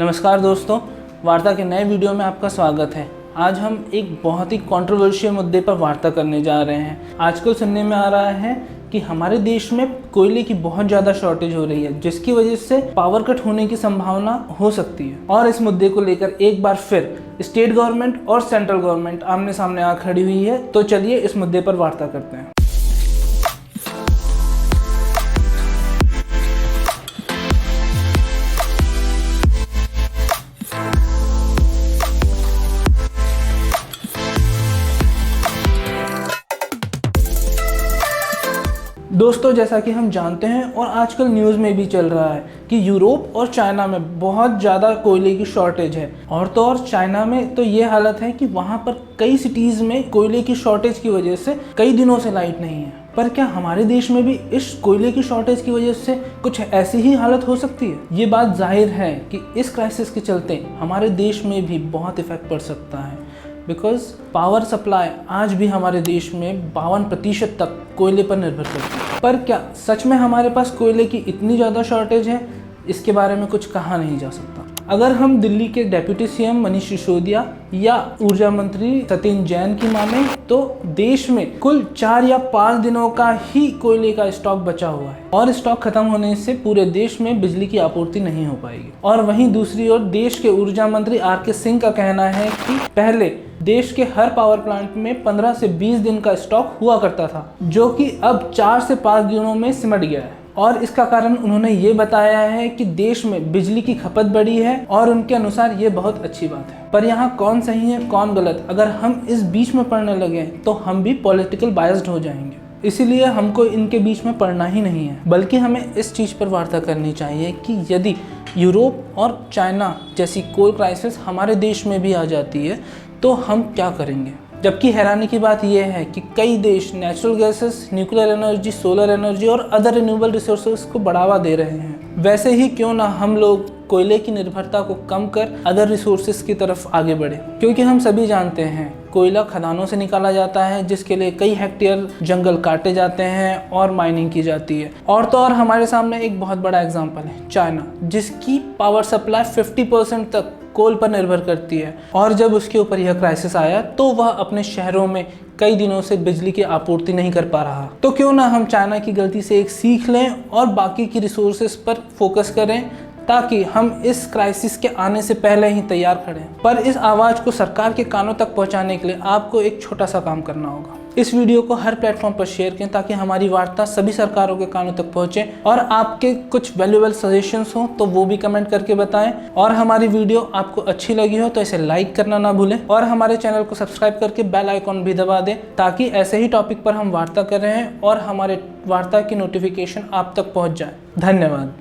नमस्कार दोस्तों, वार्ता के नए वीडियो में आपका स्वागत है। आज हम एक बहुत ही कंट्रोवर्शियल मुद्दे पर वार्ता करने जा रहे हैं। आजकल सुनने में आ रहा है कि हमारे देश में कोयले की बहुत ज़्यादा शॉर्टेज हो रही है, जिसकी वजह से पावर कट होने की संभावना हो सकती है। और इस मुद्दे को लेकर एक बार फिर स्टेट गवर्नमेंट और सेंट्रल गवर्नमेंट आमने सामने आ खड़ी हुई है। तो चलिए इस मुद्दे पर वार्ता करते हैं। दोस्तों, जैसा कि हम जानते हैं और आजकल न्यूज़ में भी चल रहा है कि यूरोप और चाइना में बहुत ज़्यादा कोयले की शॉर्टेज है। और तो और चाइना में तो ये हालत है कि वहाँ पर कई सिटीज़ में कोयले की शॉर्टेज की वजह से कई दिनों से लाइट नहीं है। पर क्या हमारे देश में भी इस कोयले की शॉर्टेज की वजह से कुछ ऐसी ही हालत हो सकती है? ये बात जाहिर है कि इस क्राइसिस के चलते हमारे देश में भी बहुत इफेक्ट पड़ सकता है। बिकॉज पावर सप्लाई आज भी हमारे देश में 52% तक कोयले पर निर्भर करती है। पर क्या सच में हमारे पास कोयले की इतनी ज़्यादा शॉर्टेज है? इसके बारे में कुछ कहा नहीं जा सकता। अगर हम दिल्ली के डेप्यूटी सीएम मनीष सिसोदिया या ऊर्जा मंत्री सत्येंद्र जैन की माने तो देश में कुल 4 या 5 दिनों का ही कोयले का स्टॉक बचा हुआ है। और स्टॉक खत्म होने से पूरे देश में बिजली की आपूर्ति नहीं हो पाएगी। और वहीं दूसरी ओर देश के ऊर्जा मंत्री आर.के. सिंह का कहना है कि पहले देश के हर पावर प्लांट में 15 से 20 दिन का स्टॉक हुआ करता था, जो कि अब 4 से 5 दिनों में सिमट गया है। और इसका कारण उन्होंने ये बताया है कि देश में बिजली की खपत बढ़ी है और उनके अनुसार ये बहुत अच्छी बात है। पर यहाँ कौन सही है कौन गलत, अगर हम इस बीच में पढ़ने लगे तो हम भी पॉलिटिकल बायस्ड हो जाएंगे। इसीलिए हमको इनके बीच में पढ़ना ही नहीं है, बल्कि हमें इस चीज़ पर वार्ता करनी चाहिए कि यदि यूरोप और चाइना जैसी कोल क्राइसिस हमारे देश में भी आ जाती है तो हम क्या करेंगे। जबकि हैरानी की बात यह है कि कई देश natural gases, nuclear energy, solar energy और अदर रिन्यूएबल रिसोर्सेज को बढ़ावा दे रहे हैं। वैसे ही क्यों ना हम लोग कोयले की निर्भरता को कम कर अदर रिसोर्सेज की तरफ आगे बढ़े, क्योंकि हम सभी जानते हैं कोयला खदानों से निकाला जाता है, जिसके लिए कई हेक्टेयर जंगल काटे जाते हैं और माइनिंग की जाती है। और तो और हमारे सामने एक बहुत बड़ा एग्जाम्पल है चाइना, जिसकी पावर सप्लाई 50% तक कोल पर निर्भर करती है। और जब उसके ऊपर यह क्राइसिस आया तो वह अपने शहरों में कई दिनों से बिजली की आपूर्ति नहीं कर पा रहा। तो क्यों ना हम चाइना की गलती से एक सीख लें और बाकी की रिसोर्सेज पर फोकस करें, ताकि हम इस क्राइसिस के आने से पहले ही तैयार खड़े। पर इस आवाज़ को सरकार के कानों तक पहुंचाने के लिए आपको एक छोटा सा काम करना होगा। इस वीडियो को हर प्लेटफॉर्म पर शेयर करें ताकि हमारी वार्ता सभी सरकारों के कानों तक पहुंचे। और आपके कुछ वैल्यूएबल सजेशंस हो तो वो भी कमेंट करके बताएं। और हमारी वीडियो आपको अच्छी लगी हो तो इसे लाइक करना ना भूलें और हमारे चैनल को सब्सक्राइब करके बेल आइकॉन भी दबा दें, ताकि ऐसे ही टॉपिक पर हम वार्ता कर रहे हैं और हमारे वार्ता की नोटिफिकेशन आप तक पहुँच जाए। धन्यवाद।